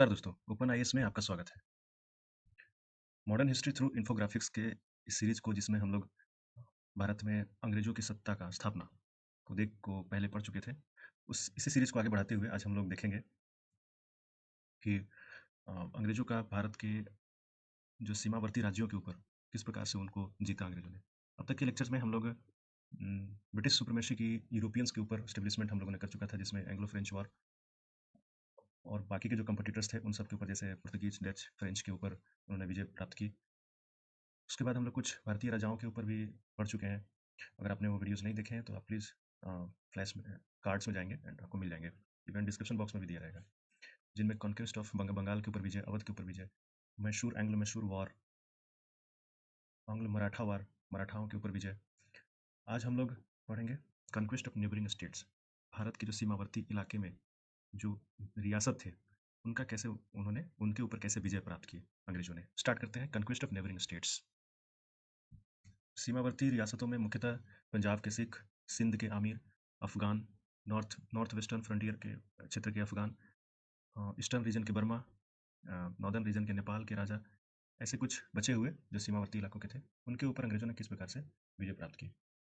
नमस्कार दोस्तों, open IAS में आपका स्वागत है। मॉडर्न हिस्ट्री थ्रू इन्फोग्राफिक्स के इस सीरीज को जिसमें हम लोग भारत में अंग्रेजों की सत्ता का स्थापना को पहले पढ़ चुके थे। उस इसी सीरीज को आगे बढ़ाते हुए आज हम लोग देखेंगे कि अंग्रेजों का भारत के जो सीमावर्ती राज्यों के ऊपर किस प्रकार से उनको जीता अंग्रेजों ने। अब तक के लेक्चर्स में हम लोग ब्रिटिश सुप्रीमेसी की यूरोपियंस के ऊपर एस्टेब्लिशमेंट हम लोगों ने कर चुका था, जिसमें एंग्लो फ्रेंच वॉर और बाकी के जो कॉम्पिटिटर्स थे उन सब के ऊपर, जैसे पुर्तगीज, डच, फ्रेंच के ऊपर उन्होंने विजय प्राप्त की। उसके बाद हम लोग कुछ भारतीय राजाओं के ऊपर भी पढ़ चुके हैं। अगर आपने वो वीडियोज़ नहीं देखे हैं तो आप प्लीज़ फ्लैश में कार्ड्स में जाएँगे एंड आपको मिल जाएँगे। इवन डिस्क्रिप्शन बॉक्स में भी दिया रहेगा। जिनमें कॉन्क्वेस्ट ऑफ बंगाल के ऊपर विजय, अवध के ऊपर विजय, मैसूर एंग्लो मैसूर वॉर, आंग्ल मराठा वॉर, मराठाओं के ऊपर विजय। आज हम लोग पढ़ेंगे conquest of neighbouring states. Bharat के जो सीमावर्ती इलाके में जो रियासत थे उनका कैसे उन्होंने उनके ऊपर कैसे विजय प्राप्त की अंग्रेजों ने। स्टार्ट करते हैं कॉन्क्वेस्ट ऑफ नेबरिंग स्टेट्स। सीमावर्ती रियासतों में मुख्यतः पंजाब के सिख, सिंध के Aamir, Afghan, north western frontier के क्षेत्र के अफ़गान, ईस्टर्न रीजन के बर्मा, नॉर्दर्न रीजन के नेपाल के राजा, ऐसे कुछ बचे हुए जो सीमावर्ती इलाकों के थे उनके ऊपर अंग्रेजों ने किस प्रकार से विजय प्राप्त की।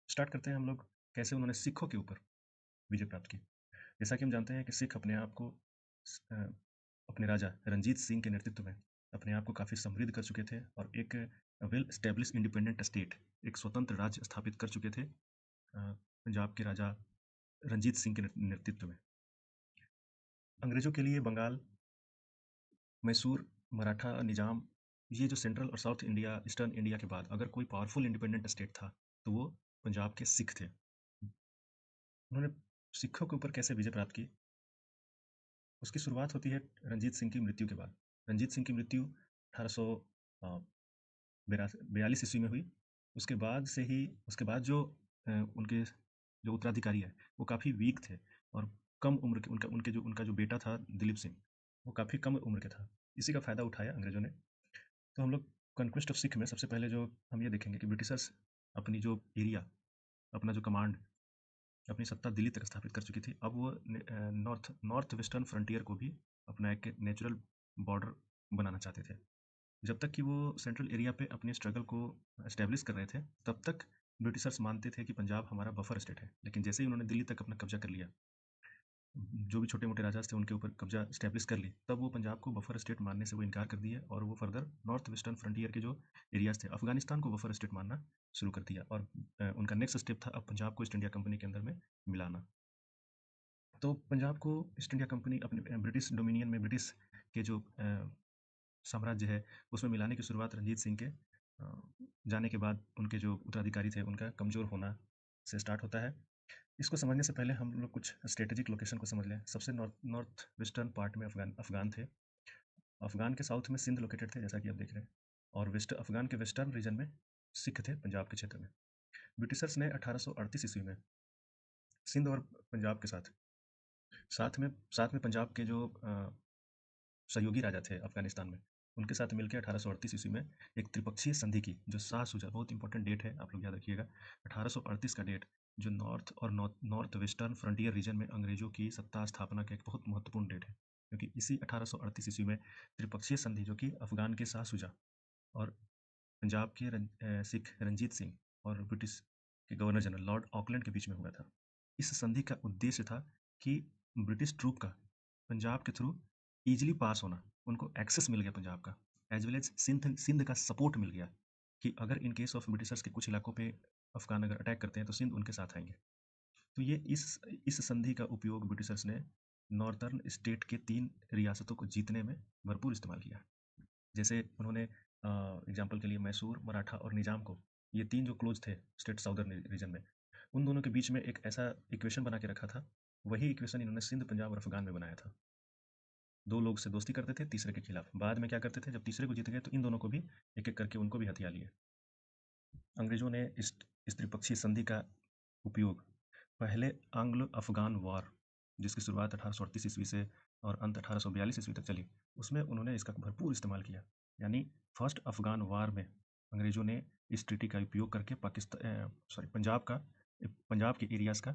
स्टार्ट करते हैं हम लोग कैसे उन्होंने सिखों के ऊपर विजय प्राप्त की। जैसा कि हम जानते हैं कि सिख अपने आप को अ, अपने राजा रंजीत सिंह के नेतृत्व में अपने आप को काफ़ी समृद्ध कर चुके थे और एक वेल स्टेब्लिश इंडिपेंडेंट स्टेट, एक स्वतंत्र राज्य स्थापित कर चुके थे पंजाब के राजा रंजीत सिंह के नेतृत्व में। अंग्रेजों के लिए बंगाल, मैसूर, मराठा निजाम, ये जो सेंट्रल और साउथ इंडिया, ईस्टर्न इंडिया के बाद अगर कोई पावरफुल इंडिपेंडेंट स्टेट था तो वो पंजाब के सिख थे। उन्होंने सिखों के ऊपर कैसे विजय प्राप्त की, उसकी शुरुआत होती है रंजीत सिंह की मृत्यु के बाद। रंजीत सिंह की मृत्यु 1842 ईस्वी में हुई। उसके बाद जो उनके जो उत्तराधिकारी है वो काफ़ी वीक थे और कम उम्र के उनका जो बेटा था दिलीप सिंह, वो काफ़ी कम उम्र के था। इसी का फ़ायदा उठाया अंग्रेज़ों ने। तो हम लोग कॉन्क्वेस्ट ऑफ सिख में सबसे पहले जो हम ये देखेंगे कि ब्रिटिशर्स अपनी जो एरिया, अपना जो कमांड, अपनी सत्ता दिल्ली तक स्थापित कर चुकी थी। अब वो नॉर्थ वेस्टर्न फ्रंटियर को भी अपना एक नेचुरल बॉर्डर बनाना चाहते थे। जब तक कि वो सेंट्रल एरिया पे अपने स्ट्रगल को एस्टेब्लिश कर रहे थे तब तक ब्रिटिशर्स मानते थे कि पंजाब हमारा बफर स्टेट है। लेकिन जैसे ही उन्होंने दिल्ली तक अपना कब्जा कर लिया, जो भी छोटे मोटे राजा थे उनके ऊपर कब्जा एस्टेब्लिश कर ली, तब वो पंजाब को बफर स्टेट मानने से वो इनकार कर दिया और वो फर्दर नॉर्थ वेस्टर्न फ्रंटियर के जो एरियाज थे, अफगानिस्तान को बफर स्टेट मानना शुरू कर दिया। और उनका नेक्स्ट स्टेप था अब पंजाब को ईस्ट इंडिया कंपनी के अंदर में मिलाना। तो पंजाब को ईस्ट इंडिया कंपनी अपने ब्रिटिश डोमिनियन में, ब्रिटिश के जो साम्राज्य है उसमें मिलाने की शुरुआत रंजीत सिंह के जाने के बाद उनके जो उत्तराधिकारी थे उनका कमज़ोर होना से स्टार्ट होता है। इसको समझने से पहले हम लोग कुछ स्ट्रेटेजिक लोकेशन को समझ लें। सबसे नॉर्थ वेस्टर्न पार्ट में अफ़गान थे। अफ़गान के साउथ में सिंध लोकेटेड थे, जैसा कि आप देख रहे हैं। और अफ़गान के वेस्टर्न रीजन में सिख थे, पंजाब के क्षेत्र में। ब्रिटिशर्स ने 1838 ईस्वी में सिंध और पंजाब के साथ में पंजाब के जो सहयोगी राजा थे अफगानिस्तान में, उनके साथ मिलकर 1838 ईस्वी में एक त्रिपक्षीय संधि की, जो शाह शुजा, बहुत इंपॉर्टेंट डेट है, आप लोग याद रखिएगा। 1838 का डेट जो नॉर्थ वेस्टर्न फ्रंटियर रीजन में अंग्रेजों की सत्ता स्थापना का एक बहुत महत्वपूर्ण डेट है, क्योंकि इसी 1838 ईस्वी में त्रिपक्षीय संधि, जो कि अफगान के शाह शुजा और पंजाब के सिख रंजीत सिंह और ब्रिटिश के गवर्नर जनरल लॉर्ड ऑकलैंड के बीच में हुआ था। इस संधि का उद्देश्य था कि ब्रिटिश ट्रूप का पंजाब के थ्रू ईजिली पास होना, उनको एक्सेस मिल गया पंजाब का, एज वेल एज सिंध का सपोर्ट मिल गया कि अगर इन केस ऑफ ब्रिटिशर्स के कुछ इलाकों पे अफगान अगर अटैक करते हैं तो सिंध उनके साथ आएंगे। तो ये इस संधि का उपयोग ब्रिटिशर्स ने नॉर्थर्न स्टेट के 3 रियासतों को जीतने में भरपूर इस्तेमाल किया। जैसे उन्होंने एग्जाम्पल के लिए मैसूर, मराठा और निजाम को, ये 3 जो क्लोज थे स्टेट साउदर्न रीजन में, उन दोनों के बीच में एक ऐसा इक्वेशन बना के रखा था। वही इक्वेशन इन्होंने सिंध, पंजाब और अफगान में बनाया था। 2 लोग से दोस्ती करते थे तीसरे के खिलाफ। बाद में क्या करते थे, जब तीसरे को जीत गए तो इन दोनों को भी एक-एक करके उनको भी हथिया लिए। अंग्रेजों ने इस त्रिपक्षीय संधि का उपयोग पहले आंग्लो अफ़गान वॉर, जिसकी शुरुआत 1838 ईस्वी से और अंत 1842 ईस्वी तक चली, उसमें उन्होंने इसका भरपूर इस्तेमाल किया। यानी फर्स्ट अफ़गान वॉर में अंग्रेजों ने इस ट्रीटी का उपयोग करके पंजाब के एरियाज़ का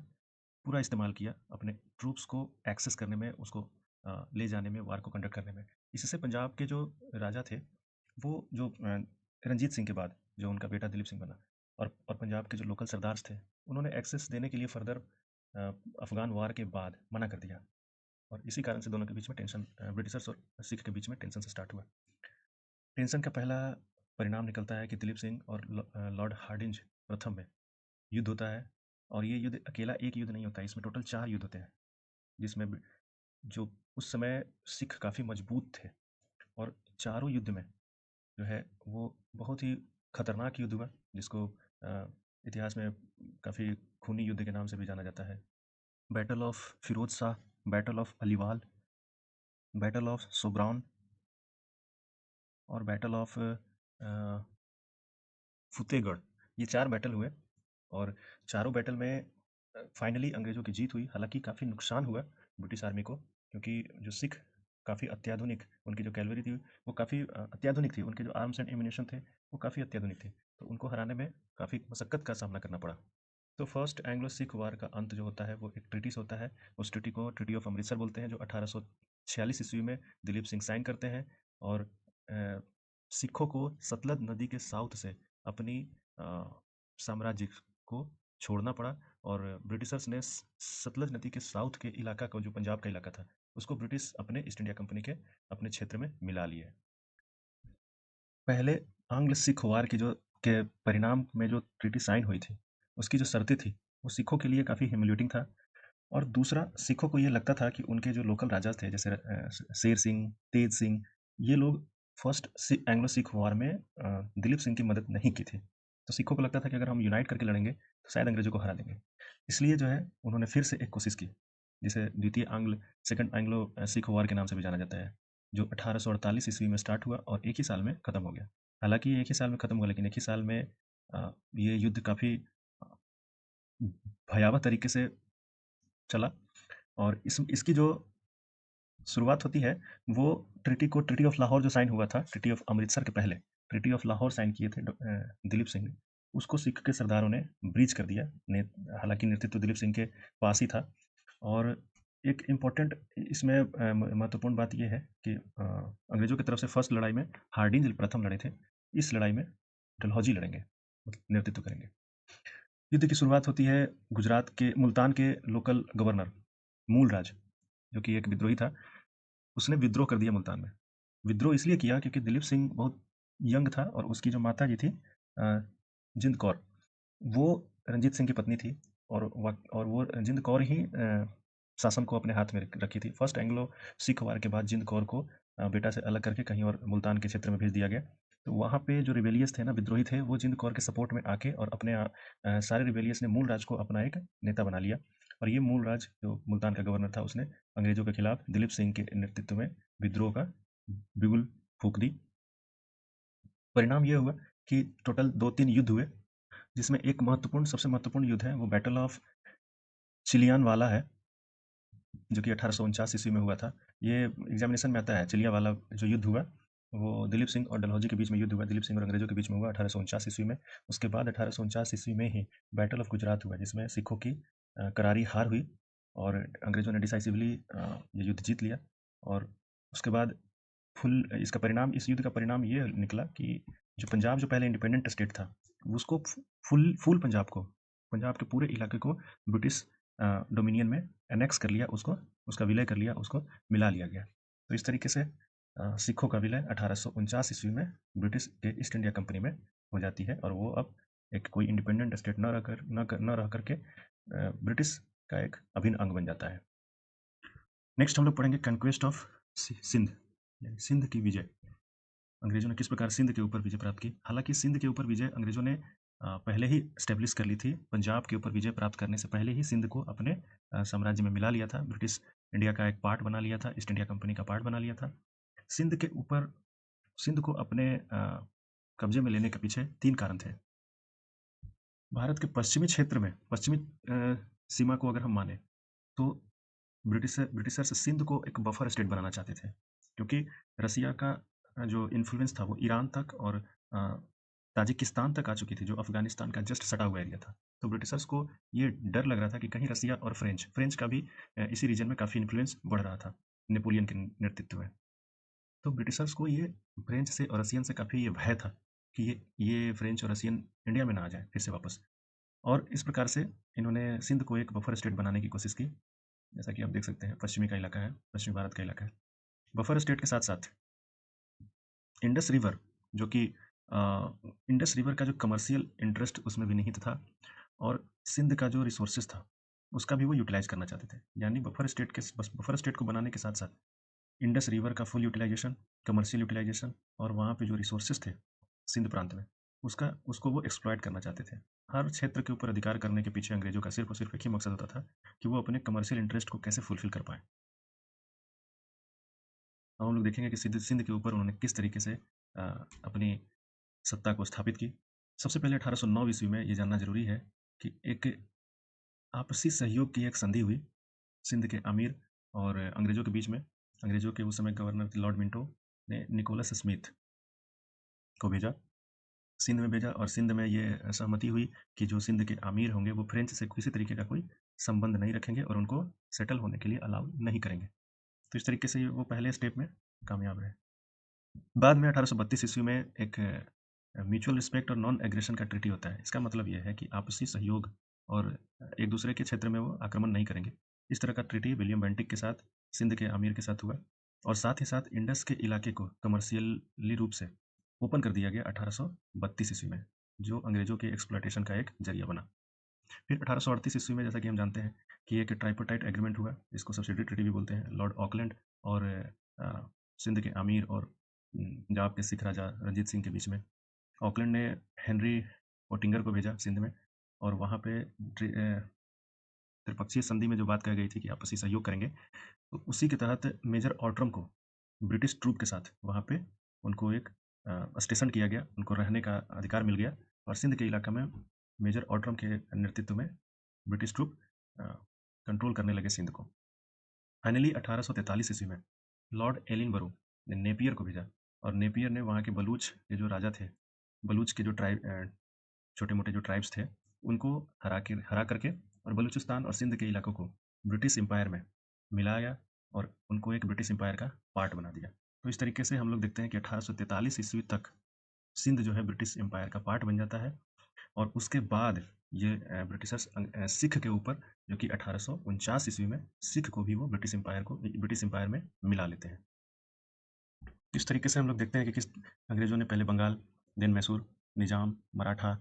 पूरा इस्तेमाल किया अपने ट्रूप्स को एक्सेस करने में, उसको ले जाने में, वार को कंडक्ट करने में। इससे पंजाब के जो राजा थे वो जो रंजीत सिंह के बाद जो उनका बेटा दिलीप सिंह बना, और पंजाब के जो लोकल सरदार्स थे उन्होंने एक्सेस देने के लिए फर्दर अफ़गान वार के बाद मना कर दिया, और इसी कारण से दोनों के बीच में टेंशन, ब्रिटिशर्स और सिख के बीच में टेंशन से स्टार्ट हुआ। टेंशन का पहला परिणाम निकलता है कि दिलीप सिंह और लॉर्ड हार्डिंज प्रथम में युद्ध होता है, और ये युद्ध अकेला एक युद्ध नहीं होता है, इसमें टोटल 4 युद्ध होते हैं, जिसमें जो उस समय सिख काफ़ी मजबूत थे, और चारों युद्ध में जो है वो बहुत ही खतरनाक युद्ध हुआ, जिसको इतिहास में काफ़ी खूनी युद्ध के नाम से भी जाना जाता है। Battle of Firoz Shah, battle of Aliwal, battle of Sobraon और बैटल ऑफ फतेहगढ़, ये 4 बैटल हुए, और चारों बैटल में फाइनली अंग्रेज़ों की जीत हुई। हालाँकि काफ़ी नुकसान हुआ ब्रिटिश आर्मी को, क्योंकि जो सिख काफ़ी अत्याधुनिक, उनकी जो कैवलरी थी वो काफ़ी अत्याधुनिक थी, उनके जो आर्म्स एंड एम्यूनेशन थे वो काफ़ी अत्याधुनिक थे, तो उनको हराने में काफ़ी मशक्कत का सामना करना पड़ा। तो फर्स्ट एंग्लो सिख वार का अंत जो होता है वो एक ट्रीटी से होता है। उस ट्रीटी को ट्रीटी ऑफ अमृतसर बोलते हैं, जो 1846 ईस्वी में दिलीप सिंह साइन करते हैं, और सिखों को सतलज नदी के साउथ से अपनी साम्राज्य को छोड़ना पड़ा, और ब्रिटिशर्स ने सतलज नदी के साउथ के इलाका को, जो पंजाब का इलाका था, उसको ब्रिटिश अपने ईस्ट इंडिया कंपनी के अपने क्षेत्र में मिला लिए। पहले आंग्ल सिख वार की जो के परिणाम में जो ट्रीटी साइन हुई थी, उसकी जो शर्तें थी वो सिखों के लिए काफ़ी ह्यूमिलेटिंग था, और दूसरा सिखों को ये लगता था कि उनके जो लोकल राजा थे, जैसे शेर सिंह, तेज सिंह, ये लोग फर्स्ट एंग्लो सिख वॉर में दिलीप सिंह की मदद नहीं की थी, तो सिखों को लगता था कि अगर हम यूनाइट करके लड़ेंगे तो शायद अंग्रेजों को हरा देंगे। इसलिए जो है उन्होंने फिर से एक कोशिश की, जिसे द्वितीय आंग्ल सेकंड एंग्लो सिख वॉर के नाम से भी जाना जाता है, जो 1848 ईस्वी में स्टार्ट हुआ और एक ही साल में ख़त्म हो गया। हालांकि ये एक ही साल में ख़त्म हुआ, लेकिन एक ही साल में ये युद्ध काफ़ी भयावह तरीके से चला, और इसकी जो शुरुआत होती है वो ट्रीटी ऑफ लाहौर जो साइन हुआ था, ट्रीटी ऑफ अमृतसर के पहले ट्रीटी ऑफ लाहौर साइन किए थे दिलीप सिंह ने, उसको सिख के सरदारों ने ब्रीच कर दिया। हालांकि नेतृत्व दिलीप सिंह के पास ही था, और एक इम्पॉर्टेंट इसमें महत्वपूर्ण बात यह है कि अंग्रेजों की तरफ से फर्स्ट लड़ाई में हार्डिंज प्रथम लड़े थे, इस लड़ाई में डलहौजी लड़ेंगे, नेतृत्व करेंगे। युद्ध की शुरुआत होती है गुजरात के मुल्तान के लोकल गवर्नर मूलराज, जो कि एक विद्रोही था, उसने विद्रोह कर दिया मुल्तान में। विद्रोह इसलिए किया क्योंकि दिलीप सिंह बहुत यंग था, और उसकी जो माता जी थी जिंद कौर, वो रंजीत सिंह की पत्नी थी, और वो जिंद कौर ही शासन को अपने हाथ में रखी थी। फर्स्ट एंग्लो सिख वार के बाद जिंद कौर को बेटा से अलग करके कहीं और मुल्तान के क्षेत्र में भेज दिया गया। तो वहाँ पे जो रिबेलियस थे ना, विद्रोही थे, वो जिंद कौर के सपोर्ट में आके और अपने सारे रिबेलियस ने मूल राज को अपना एक नेता बना लिया, और ये मूल राज जो मुल्तान का गवर्नर था, उसने अंग्रेजों के खिलाफ दिलीप सिंह के नेतृत्व में विद्रोह का बिगुल फूंक दी। परिणाम ये हुआ कि टोटल 2-3 युद्ध हुए, जिसमें एक महत्वपूर्ण, सबसे महत्वपूर्ण युद्ध है वो बैटल ऑफ चिलियानवाला है, जो कि 1849 ईस्वी में हुआ था। ये एग्जामिनेशन में आता है, चिलियावाला जो युद्ध हुआ वो दिलीप सिंह और डलहौजी के बीच में युद्ध हुआ, दिलीप सिंह और अंग्रेजों के बीच में हुआ 1849 ईस्वी में। उसके बाद 1849 ईस्वी में ही बैटल ऑफ गुजरात हुआ, जिसमें सिखों की करारी हार हुई, और अंग्रेजों ने डिसाइसिवली ये युद्ध जीत लिया। और उसके बाद इसका परिणाम, इस युद्ध का परिणाम ये निकला कि जो पंजाब जो पहले इंडिपेंडेंट स्टेट था, उसको फुल पंजाब के पूरे इलाके को ब्रिटिश डोमिनियन में एनेक्स कर लिया, उसको उसका विलय कर लिया, उसको मिला लिया गया। तो इस तरीके से सिखों का विलय 1849 ईस्वी में ब्रिटिश के ईस्ट इंडिया कंपनी में हो जाती है, और वो अब एक कोई इंडिपेंडेंट स्टेट न रह करके ब्रिटिश का एक अभिन्न अंग बन जाता है। नेक्स्ट हम लोग पढ़ेंगे कंक्वेस्ट ऑफ सिंध, यानी सिंध की विजय। अंग्रेजों ने किस प्रकार सिंध के ऊपर विजय प्राप्त की। हालांकि सिंध के ऊपर विजय अंग्रेजों ने पहले ही स्टेब्लिश कर ली थी। पंजाब के ऊपर विजय प्राप्त करने से पहले ही सिंध को अपने साम्राज्य में मिला लिया था, ब्रिटिश इंडिया का एक पार्ट बना लिया था, ईस्ट इंडिया कंपनी का पार्ट बना लिया था। सिंध के ऊपर, सिंध को अपने कब्जे में लेने के पीछे 3 कारण थे। भारत के पश्चिमी क्षेत्र में, पश्चिमी सीमा को अगर हम माने, तो ब्रिटिशर्स सिंध को एक बफर स्टेट बनाना चाहते थे, क्योंकि रसिया का जो इन्फ्लुएंस था वो ईरान तक और ताजिकिस्तान तक आ चुकी थी, जो अफगानिस्तान का जस्ट सटा हुआ एरिया था। तो ब्रिटिशर्स को ये डर लग रहा था कि कहीं रसिया और फ्रेंच का भी इसी रीजन में काफ़ी इन्फ्लुएंस बढ़ रहा था नेपोलियन के नेतृत्व में। तो ब्रिटिशर्स को ये फ्रेंच से और रसियन से काफ़ी ये भय था कि ये फ्रेंच और रसियन इंडिया में ना आ जाए फिर से वापस। और इस प्रकार से इन्होंने सिंध को एक बफर स्टेट बनाने की कोशिश की। जैसा कि आप देख सकते हैं, पश्चिमी का इलाका है, पश्चिमी भारत का इलाका है। बफर स्टेट के साथ-साथ इंडस रिवर, जो कि इंडस रिवर का जो कमर्शियल इंटरेस्ट उसमें भी निहित था, और सिंध का जो रिसोर्सेज था उसका भी वो यूटिलाइज करना चाहते थे। यानी बफर स्टेट को बनाने के साथ साथ इंडस रिवर का फुल यूटिलाइजेशन, कमर्शियल यूटिलाइजेशन, और वहाँ पे जो रिसोर्सेज थे सिंध प्रांत में, उसका उसको वो एक्सप्लॉइट करना चाहते थे। हर क्षेत्र के ऊपर अधिकार करने के पीछे अंग्रेजों का सिर्फ और सिर्फ एक ही मकसद होता था कि वो अपने कमर्शियल इंटरेस्ट को कैसे फुलफिल कर पाएँ। अब हम लोग देखेंगे कि सिंध सिंध के ऊपर उन्होंने किस तरीके से अपनी सत्ता को स्थापित की। सबसे पहले 1809 ईस्वी में ये जानना ज़रूरी है कि एक आपसी सहयोग की एक संधि हुई सिंध के अमीर और अंग्रेज़ों के बीच में। अंग्रेज़ों के उस समय गवर्नर थे लॉर्ड मिंटो ने निकोलस स्मिथ को भेजा, सिंध में भेजा, और सिंध में ये सहमति हुई कि जो सिंध के अमीर होंगे वो फ्रेंच से किसी तरीके का कोई संबंध नहीं रखेंगे और उनको सेटल होने के लिए अलाउ नहीं करेंगे। तो इस तरीके से वो पहले स्टेप में कामयाब रहे। बाद में 1832 ईस्वी में एक म्यूचुअल रिस्पेक्ट और नॉन एग्रेशन का ट्रीटी होता है। इसका मतलब ये है कि आपसी सहयोग और एक दूसरे के क्षेत्र में वो आक्रमण नहीं करेंगे। इस तरह का ट्रीटी विलियम बेंटिक के साथ सिंध के अमीर के साथ हुआ, और साथ ही साथ इंडस के इलाके को कमर्शियली रूप से ओपन कर दिया गया 1832 ईस्वी में, जो अंग्रेजों के एक्सप्लॉयटेशन का एक जरिया बना। फिर 1838 ईस्वी में, जैसा कि हम जानते हैं, कि एक ट्राइपोटाइट एग्रीमेंट हुआ, इसको सब्सिडी ट्रीटी भी बोलते हैं। लॉर्ड ऑकलैंड और सिंध के अमीर और पंजाब के सिख राजा रंजीत सिंह के बीच में। ऑकलैंड ने हेनरी पोटिंगर को भेजा सिंध में, और वहाँ पे त्रिपक्षीय संधि में जो बात कही गई थी कि आपसी सहयोग करेंगे, तो उसी के तहत मेजर ऑट्रम को ब्रिटिश ट्रूप के साथ वहाँ पे उनको एक स्टेशन किया गया, उनको रहने का अधिकार मिल गया, और सिंध के इलाका में मेजर ऑट्रम के नेतृत्व में ब्रिटिश ट्रूप कंट्रोल करने लगे सिंध को। फाइनली 1843 ईस्वी में लॉर्ड एलिनबरो ने नेपियर को भेजा, और नेपियर ने वहाँ के बलूच के जो राजा थे, बलूच के जो छोटे मोटे जो ट्राइब्स थे, उनको हरा करके और बलूचिस्तान और सिंध के इलाकों को ब्रिटिश एम्पायर में मिलाया, और उनको एक ब्रिटिश एम्पायर का पार्ट बना दिया। तो इस तरीके से हम लोग देखते हैं कि 1843 ईस्वी तक सिंध जो है ब्रिटिश एम्पायर का पार्ट बन जाता है, और उसके बाद ये ब्रिटिशर्स सिख के ऊपर, जो कि 1849 ईस्वी में सिख को भी वो ब्रिटिश एम्पायर में मिला लेते हैं। इस तरीके से हम लोग देखते हैं कि किस अंग्रेज़ों ने पहले Bengal, then Mysore, Nizam, Maratha,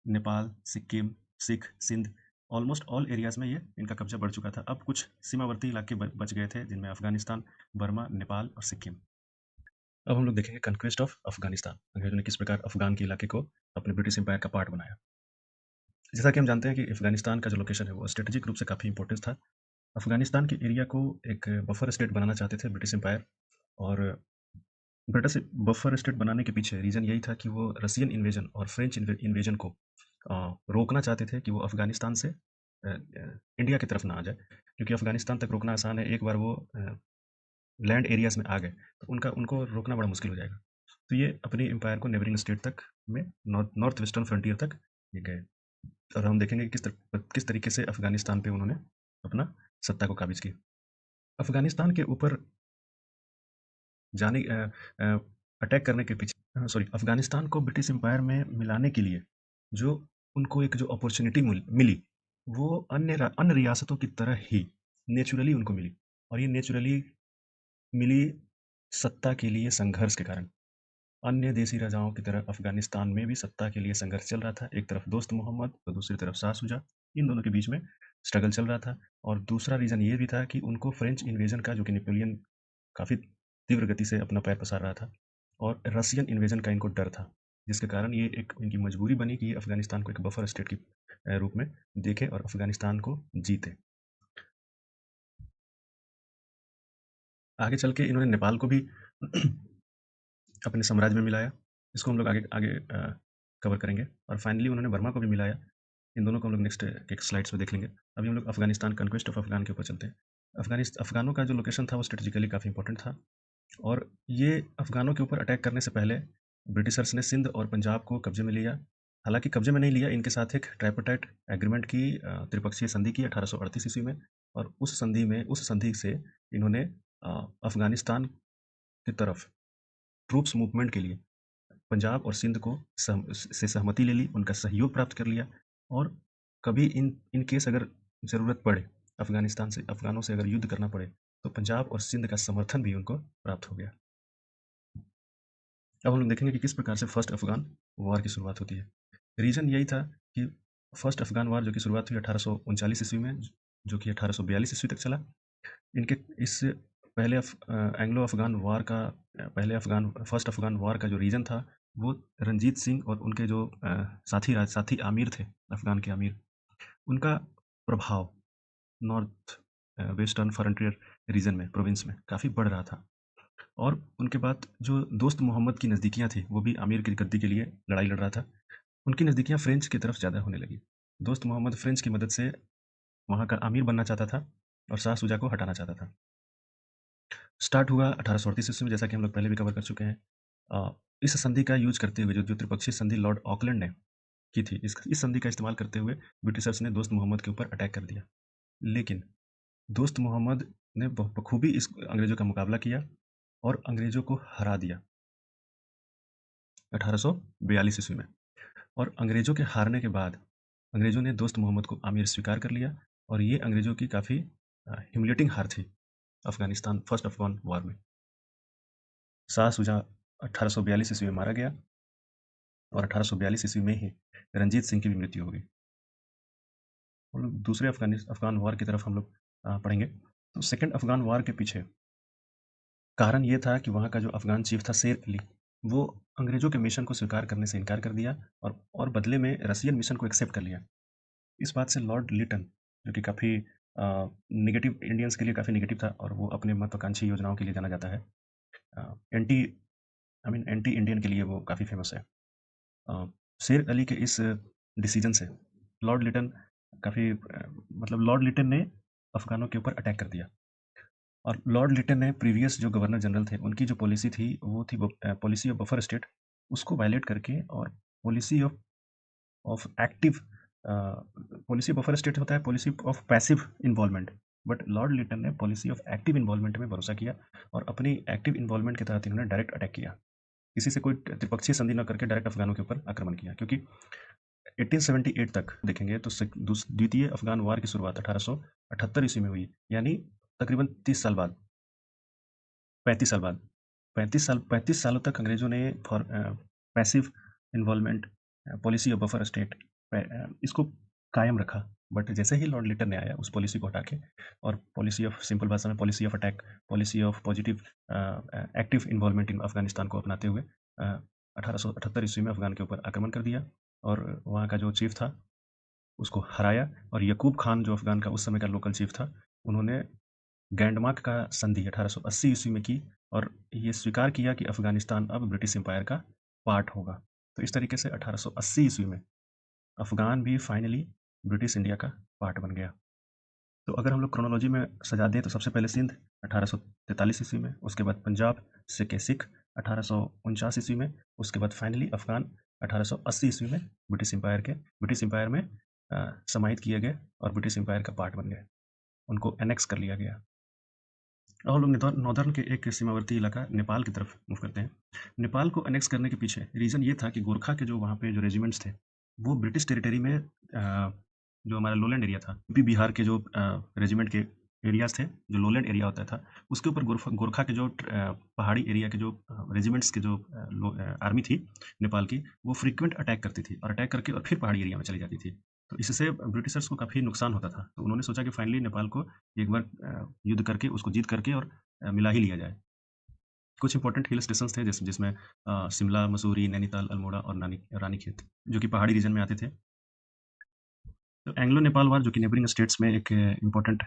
Nepal, Sikkim, Sikh, Sindh, almost all areas में ये इनका कब्जा बढ़ चुका था। अब कुछ सीमावर्ती इलाके बच गए थे, जिनमें अफ़गानिस्तान, बर्मा, नेपाल और सिक्किम। अब हम लोग देखेंगे कन्क्वेस्ट ऑफ अफ़गानिस्तान। अंग्रेज़ों ने किस प्रकार अफ़गान के इलाके को अपने ब्रिटिश एम्पायर का पार्ट बनाया। जैसा कि हम जानते हैं कि अफ़गानिस्तान का जो लोकेशन है वो स्ट्रेटेजिक रूप से काफ़ी इंपॉर्टेंट था। अफ़गानिस्तान के एरिया को एक बफर स्टेट बनाना चाहते थे ब्रिटिश एम्पायर, और ब्रिटिश बफर स्टेट बनाने के पीछे रीज़न यही था कि वो रसियन इन्वेजन और फ्रेंच इन्वेजन को रोकना चाहते थे कि वो अफ़गानिस्तान से इंडिया की तरफ ना आ जाए, क्योंकि अफ़गानिस्तान तक रोकना आसान है, एक बार वो लैंड एरियाज़ में आ गए तो उनको रोकना बड़ा मुश्किल हो जाएगा। तो ये अपनी एम्पायर को नेबरिंग स्टेट तक में नॉर्थ वेस्टर्न फ्रंटियर तक ये गए, और हम देखेंगे कि किस तरीके से अफ़गानिस्तान पे उन्होंने अपना सत्ता को काबिज़ की। अफ़गानिस्तान के ऊपर जाने अटैक करने के पीछे, सॉरी, अफ़गानिस्तान को ब्रिटिश एम्पायर में मिलाने के लिए जो उनको एक जो अपॉर्च्युनिटी मिली, वो अन्य रियासतों की तरह ही नेचुरली उनको मिली, और ये नेचुरली मिली सत्ता के लिए संघर्ष के कारण। अन्य देसी राजाओं की तरह अफ़गानिस्तान में भी सत्ता के लिए संघर्ष चल रहा था। एक तरफ दोस्त मोहम्मद और दूसरी तरफ शाह शुजा, इन दोनों के बीच में स्ट्रगल चल रहा था। और दूसरा रीज़न ये भी था कि उनको फ्रेंच इन्वेजन का, जो कि नेपोलियन काफ़ी तीव्र गति से अपना पैर पसार रहा था, और रसियन इन्वेजन का इनको डर था, जिसके कारण ये एक इनकी मजबूरी बनी कि ये अफ़गानिस्तान को एक बफर स्टेट के रूप में देखें और अफ़गानिस्तान को जीते। आगे चल के इन्होंने नेपाल को भी अपने साम्राज्य में मिलाया। इसको हम लोग आगे आगे कवर करेंगे, और फाइनली उन्होंने बर्मा को भी मिलाया। इन दोनों को हम लोग नेक्स्ट एक स्लाइड्स में देख लेंगे। अभी हम लोग अफ़गानिस्तान, कन्क्वेस्ट ऑफ अफ़गान के ऊपर चलते हैं। अफ़गानों का जो लोकेशन था वो स्ट्रेटेजिकली काफ़ी इंपॉर्टेंट था, और ये अफ़गानों के ऊपर अटैक करने से पहले ब्रिटिशर्स ने सिंध और पंजाब को कब्जे में लिया। हालांकि कब्जे में नहीं लिया, इनके साथ एक ट्राइपोटाइट एग्रीमेंट की, त्रिपक्षीय संधि की 1838 ईस्वी में, और उस संधि से इन्होंने अफ़गानिस्तान की तरफ ट्रूप्स मूवमेंट के लिए पंजाब और सिंध को से सहमति ले ली, उनका सहयोग प्राप्त कर लिया, और कभी इन केस अगर ज़रूरत पड़े अफ़गानों से अगर युद्ध करना पड़े, तो पंजाब और सिंध का समर्थन भी उनको प्राप्त हो गया। अब हम लोग देखेंगे कि किस प्रकार से फर्स्ट अफ़गान वॉर की शुरुआत होती है। रीज़न यही था कि फर्स्ट अफ़गान वॉर जो कि शुरुआत हुई 1839 ईस्वी में, जो कि 1842 ईस्वी तक चला। इनके इस एंग्लो अफ़गान वॉर का फर्स्ट अफ़गान वॉर का जो रीजन था, वो रणजीत सिंह और उनके जो साथी आमिर थे, अफ़गान के आमिर, उनका प्रभाव नॉर्थ वेस्टर्न फ्रंटियर रीजन में, प्रोविंस में काफ़ी बढ़ रहा था। और उनके बाद जो दोस्त मोहम्मद की नज़दीकियाँ थी, वो भी आमिर की गद्दी के लिए लड़ाई लड़ रहा था। उनकी नज़दीकियाँ फ्रेंच की तरफ ज़्यादा होने लगी। दोस्त मोहम्मद फ्रेंच की मदद से वहाँ का आमिर बनना चाहता था और शाह शुजा को हटाना चाहता था। स्टार्ट हुआ 1838 ईस्वी में, जैसा कि हम लोग पहले भी कवर कर चुके हैं। इस संधि का यूज करते हुए, जो त्रिपक्षीय संधि लॉर्ड ऑकलैंड ने की थी, इस संधि का इस्तेमाल करते हुए ब्रिटिशर्स ने दोस्त मोहम्मद के ऊपर अटैक कर दिया। लेकिन दोस्त मोहम्मद ने बखूबी इस अंग्रेज़ों का मुकाबला किया और अंग्रेज़ों को हरा दिया 1842 ईस्वी में। और अंग्रेज़ों के हारने के बाद अंग्रेज़ों ने दोस्त मोहम्मद को आमिर स्वीकार कर लिया, और ये अंग्रेज़ों की काफ़ी ह्यूमिलेटिंग हार थी अफ़गानिस्तान फर्स्ट अफ़गान वॉर में। शाह शुजा 1842 ईस्वी में मारा गया, और 1842 ईस्वी में ही रंजीत सिंह की भी मृत्यु हो गई। हम लोग दूसरे अफ़गान वॉर की तरफ हम लोग पढ़ेंगे। तो सेकेंड अफ़गान वॉर के पीछे कारण ये था कि वहाँ का जो अफ़गान चीफ था शेर अली, वो अंग्रेज़ों के मिशन को स्वीकार करने से इनकार कर दिया, और बदले में रसियन मिशन को एक्सेप्ट कर लिया। इस बात से लॉर्ड लिटन, जो कि काफ़ी नेगेटिव, इंडियंस के लिए काफ़ी नेगेटिव था, और वो अपने महत्वाकांक्षी योजनाओं के लिए जाना जाता है। एंटी इंडियन के लिए वो काफ़ी फेमस है। शेर अली के इस डिसीजन से लॉर्ड लिटन लॉर्ड लिटन ने अफ़गानों के ऊपर अटैक कर दिया। और लॉर्ड लिटन ने प्रीवियस जो गवर्नर जनरल थे, उनकी जो पॉलिसी थी, वो थी पॉलिसी ऑफ बफर स्टेट, उसको वायलेट करके, और policy of of active policy buffer state होता है policy of passive involvement, but Lord Lytton ने पॉलिसी ऑफ एक्टिव इन्वॉल्वमेंट में भरोसा किया, और अपनी एक्टिव इन्वॉल्वमेंट के तहत इन्होंने डायरेक्ट अटैक किया। किसी से कोई त्रिपक्षीय संधि न करके डायरेक्ट अफगानों के ऊपर आक्रमण किया, क्योंकि 1878 तक देखेंगे तो द्वितीय अफगान वार की शुरुआत 1878 ईस्वी में हुई, यानी तकरीबन 30 साल बाद, 35 साल बाद, 35 सालों तक अंग्रेजों ने for passive involvement policy of buffer state इसको कायम रखा। बट जैसे ही लॉर्ड लिटन ने आया, उस पॉलिसी को हटा के, और पॉलिसी ऑफ, सिंपल भाषा में, policy of attack, policy of positive active involvement in Afghanistan को अपनाते हुए 1878 ईस्वी में अफगान के ऊपर आक्रमण कर दिया, और वहाँ का जो चीफ था उसको हराया। और यकूब खान, जो अफगान का उस समय का लोकल चीफ था, उन्होंने गैंडमार्क का संधि 1880 ईस्वी में की, और ये स्वीकार किया कि अफगानिस्तान अब ब्रिटिश एम्पायर का पार्ट होगा। तो इस तरीके से 1880 ईस्वी में अफगान भी फाइनली ब्रिटिश इंडिया का पार्ट बन गया। तो अगर हम लोग क्रोनोलॉजी में सजा दें, तो सबसे पहले सिंध 1843 ईस्वी में, उसके बाद पंजाब से के सिख 1849 ईस्वी में, उसके बाद फाइनली अफगान 1880 ईस्वी में ब्रिटिश एम्पायर में समाहित किए गए, और ब्रिटिश एम्पायर का पार्ट बन गए, उनको एनेक्स कर लिया गया। अब हम लोग नॉर्दर्न के एक सीमावर्ती इलाका नेपाल की तरफ मूव करते हैं। नेपाल को एनेक्स करने के पीछे रीज़न ये था कि गोरखा के जो वहाँ पे जो रेजिमेंट्स थे, वो ब्रिटिश टेरिटरी में जो हमारा लोलैंड एरिया था, यूपी बिहार के जो रेजिमेंट के एरियाज थे, जो लोलैंड एरिया होता था, उसके ऊपर गोरखा के जो पहाड़ी एरिया के जो रेजिमेंट्स के जो आर्मी थी नेपाल की, वो फ्रीक्वेंट अटैक करती थी, और अटैक करके और फिर पहाड़ी एरिया में चली जाती थी। तो इससे ब्रिटिशर्स को काफ़ी नुकसान होता था। तो उन्होंने सोचा कि फाइनली नेपाल को एक बार युद्ध करके, उसको जीत करके, और मिला ही लिया जाए। कुछ इंपॉर्टेंट हिल स्टेशंस थे, जिसमें शिमला, मसूरी, नैनीताल, अल्मोड़ा और रानीखेत, जो कि पहाड़ी रीजन में आते थे। तो एंग्लो नेपाल वार, जो कि नेबरिंग स्टेट्स में एक इम्पोर्टेंट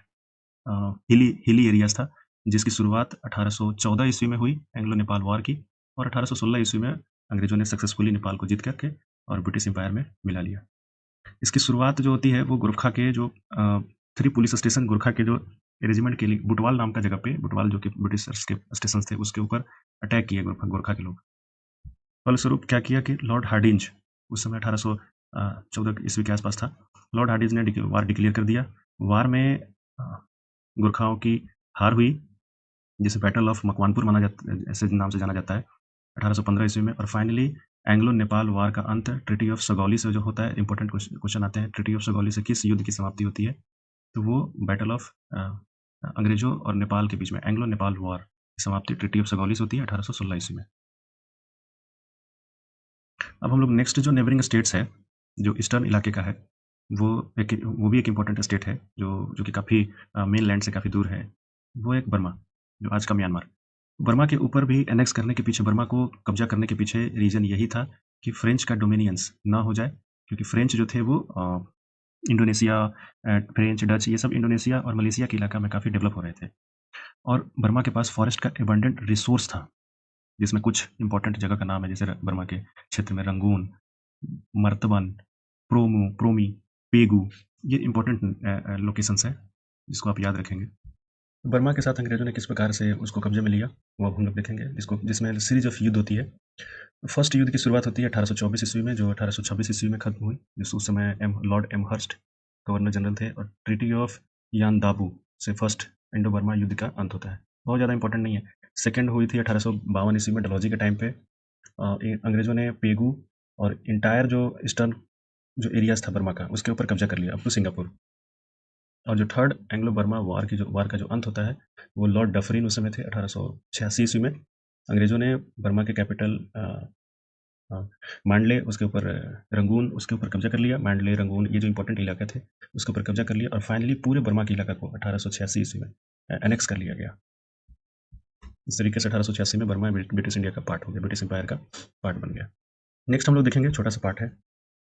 हिली एरियाज था, जिसकी शुरुआत 1814 ईस्वी में हुई एंग्लो नेपाल वार की, और 1816 ईस्वी में अंग्रेजों ने सक्सेसफुली नेपाल को जीत करके और ब्रिटिश एम्पायर में मिला लिया। इसकी शुरुआत जो होती है, वो गोरखा के जो 3 पुलिस स्टेशन, गोरखा के जो रेजिमेंट के लिए बुटवाल नाम का जगह पे, बुटवाल जो कि ब्रिटिशर्स के स्टेशन थे, उसके ऊपर अटैक किए गोरखा के लोग। फलस्वरूप क्या किया कि लॉर्ड हार्डिंज, उस समय 1814 ईस्वी के आसपास था, लॉर्ड हार्डिंज ने वार डिक्लेयर कर दिया। वार में गोरखाओं की हार हुई, जिसे बैटल ऑफ मकवानपुर माना जाता, ऐसे नाम से जाना जाता है, 1815 ईस्वी में। और फाइनली एंग्लो नेपाल वार का अंत ट्रीटी ऑफ सगौली से जो होता है। इंपॉर्टेंट क्वेश्चन आते हैं, ट्रीटी ऑफ सगौली से किस युद्ध की समाप्ति होती है? तो वो बैटल ऑफ अंग्रेजों और नेपाल के बीच में एंग्लो नेपाल वॉर की समाप्ति ट्रीटी ऑफ सगौली से होती है 1816 ईस्वी में। अब हम लोग नेक्स्ट जो नेबरिंग स्टेट्स है, जो ईस्टर्न इलाके का है, वो भी एक इम्पोर्टेंट स्टेट है जो कि काफ़ी मेन लैंड से काफ़ी दूर है। वो एक बर्मा, जो आज का म्यांमार। बर्मा के ऊपर भी एनेक्स करने के पीछे, बर्मा को कब्जा करने के पीछे रीज़न यही था कि फ्रेंच का डोमिनियंस ना हो जाए, क्योंकि फ्रेंच जो थे वो इंडोनेशिया, फ्रेंच, डच, ये सब इंडोनेशिया और मलेशिया के इलाका में काफ़ी डेवलप हो रहे थे। और बर्मा के पास फॉरेस्ट का एबंडेंट रिसोर्स था, जिसमें कुछ इंपॉर्टेंट जगह का नाम है, जैसे बर्मा के क्षेत्र में रंगून, मर्तबन, प्रोमी, पेगू, ये इंपॉर्टेंट लोकेशंस हैं जिसको आप याद रखेंगे। बर्मा के साथ अंग्रेजों ने किस प्रकार से उसको कब्जे में लिया, वो अब हम लोग देखेंगे, जिसमें सीरीज ऑफ युद्ध होती है। फर्स्ट युद्ध की शुरुआत होती है 1824 ईस्वी में, जो 1826 ईस्वी में खत्म हुई, जिस उस समय लॉर्ड एमहर्स्ट गवर्नर जनरल थे, और ट्रीटी ऑफ यान दाबू से फर्स्ट इंडो बर्मा युद्ध का अंत होता है। बहुत ज़्यादा इंपॉर्टेंट नहीं है। सेकेंड हुई थी 1852 ईस्वी में, डलहौजी के टाइम पे। अंग्रेजों ने पेगू और इंटायर जो ईस्टर्न जो एरियाज था बर्मा का, उसके ऊपर कब्जा कर लिया, अप टू सिंगापुर। और जो थर्ड एंग्लो बर्मा वार का जो अंत होता है, वो लॉर्ड डफरिन उस समय थे 1886 ईस्वी में। अंग्रेजों ने बर्मा के कैपिटल मांडले, उसके ऊपर रंगून, उसके ऊपर कब्जा कर लिया। मांडले, रंगून, ये जो इंपॉर्टेंट इलाके थे, उसके ऊपर कब्जा कर लिया, और फाइनली पूरे बर्मा के इलाका को 1886 ईस्वी में एनेक्स कर लिया गया। इस तरीके से 1886 में बर्मा ब्रिटिश इंडिया का पार्ट हो गया, ब्रिटिश एम्पायर का पार्ट बन गया। नेक्स्ट हम लोग देखेंगे, छोटा सा पार्ट है,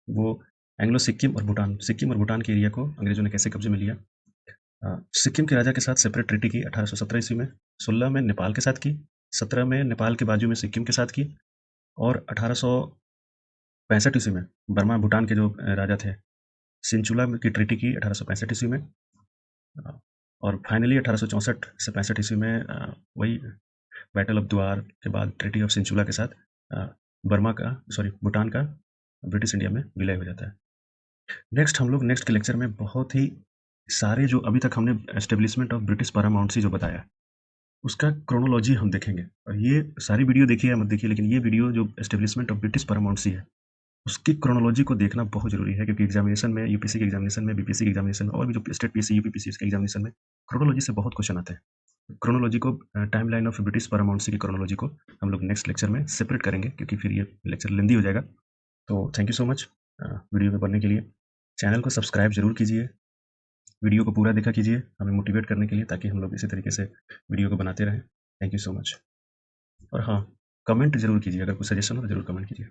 वो एंग्लो सिक्किम और भूटान। सिक्किम और भूटान के एरिया को अंग्रेजों ने कैसे कब्जे में लिया। सिक्किम के राजा के साथ सेपरेट ट्रीटी की 1817 ईस्वी में, 16 में नेपाल के साथ की, 17 में नेपाल के बाजू में सिक्किम के साथ की, और 1865 ईस्वी में बर्मा भूटान के जो राजा थे, सिंचुला की ट्रीटी की 1865 ईस्वी में। और फाइनली 1864 से 65 ईस्वी में वही बैटल ऑफ द्वार के बाद ट्रीटी ऑफ सिंचुला के साथ भूटान का ब्रिटिश इंडिया में विलय हो जाता है। नेक्स्ट हम लोग नेक्स्ट के लेक्चर में बहुत ही सारे जो अभी तक हमने एस्टेब्लिशमेंट ऑफ ब्रिटिश पैरामाउंट्सी जो बताया, उसका क्रोनोलॉजी हम देखेंगे। और ये सारी वीडियो देखिए या मत देखिए, लेकिन ये वीडियो जो एस्टेब्लिशमेंट ऑफ ब्रिटिश पैरामाउंट्सी है, उसकी क्रोनोलॉजी को देखना बहुत ज़रूरी है, क्योंकि एग्जामिनेशन में, यूपीसी के एग्जामिनेशन में, बीपीएससी के एग्जामिनेशन में, और भी जो स्टेट पीएससी, यूपीपीसी के एग्जामिनेशन में क्रोनोलॉजी से बहुत क्वेश्चन आते हैं। क्रोनोलॉजी को, टाइमलाइन ऑफ ब्रिटिश पैरामाउंट्सी की क्रोनोलॉजी को हम लोग नेक्स्ट लेक्चर में सेपरेट करेंगे, क्योंकि फिर ये लेक्चर लेंदी हो जाएगा। तो thank you so much video में पढ़ने के लिए। चैनल को सब्सक्राइब जरूर कीजिए, वीडियो को पूरा देखा कीजिए, हमें मोटिवेट करने के लिए, ताकि हम लोग इसी तरीके से वीडियो को बनाते रहें। Thank you so much. और हाँ, कमेंट जरूर कीजिए, अगर कुछ सजेशन हो तो जरूर कमेंट कीजिए।